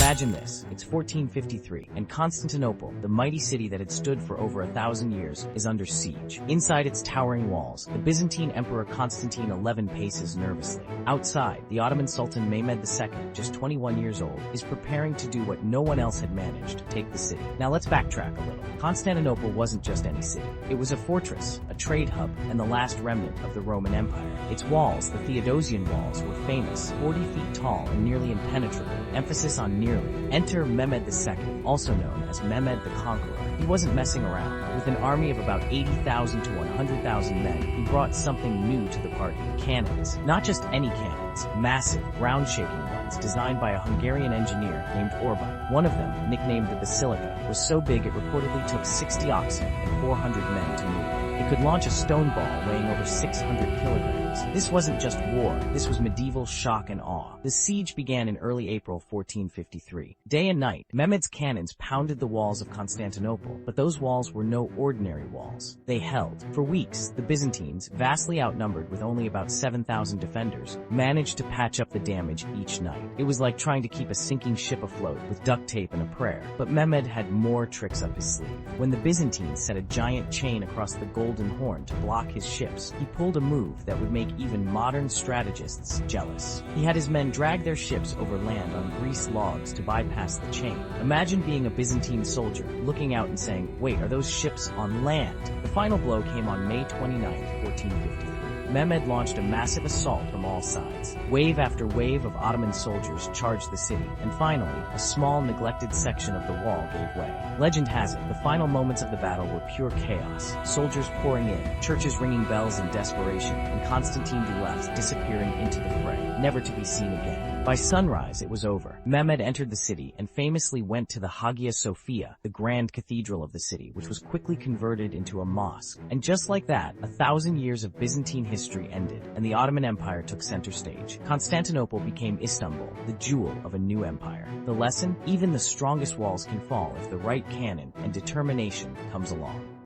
Imagine this, it's 1453, and Constantinople, the mighty city that had stood for over 1,000 years, is under siege. Inside its towering walls, the Byzantine Emperor Constantine XI paces nervously. Outside, the Ottoman Sultan Mehmed II, just 21 years old, is preparing to do what no one else had managed, take the city. Now let's backtrack a little. Constantinople wasn't just any city. It was a fortress, a trade hub, and the last remnant of the Roman Empire. Its walls, the Theodosian walls, were famous, 40 feet tall and nearly impenetrable, emphasis on nearly. Enter Mehmed II, also known as Mehmed the Conqueror. He wasn't messing around. With an army of about 80,000 to 100,000 men, he brought something new to the party: cannons. Not just any cannons, massive, ground-shaking ones designed by a Hungarian engineer named Orban. One of them, nicknamed the Basilica, was so big it reportedly took 60 oxen and 400 men to move. It could launch a stone ball weighing over 600 kilograms. This wasn't just war, this was medieval shock and awe. The siege began in early April 1453. Day and night, Mehmed's cannons pounded the walls of Constantinople, but those walls were no ordinary walls. They held. For weeks, the Byzantines, vastly outnumbered with only about 7,000 defenders, managed to patch up the damage each night. It was like trying to keep a sinking ship afloat with duct tape and a prayer. But Mehmed had more tricks up his sleeve. When the Byzantines set a giant chain across the Golden Horn to block his ships, he pulled a move that would make even modern strategists jealous. He had his men drag their ships over land on greased logs to bypass the chain. Imagine being a Byzantine soldier, looking out and saying, "Wait, are those ships on land?" The final blow came on May 29, 1453. Mehmed launched a massive assault from all sides. Wave after wave of Ottoman soldiers charged the city, and finally, a small, neglected section of the wall gave way. Legend has it, the final moments of the battle were pure chaos. Soldiers pouring in, churches ringing bells in desperation, and Constantine II disappearing into the fray, never to be seen again. By sunrise, it was over. Mehmed entered the city and famously went to the Hagia Sophia, the grand cathedral of the city, which was quickly converted into a mosque. And just like that, 1,000 years of Byzantine history ended, and the Ottoman Empire took center stage. Constantinople became Istanbul, the jewel of a new empire. The lesson? Even the strongest walls can fall if the right cannon and determination comes along.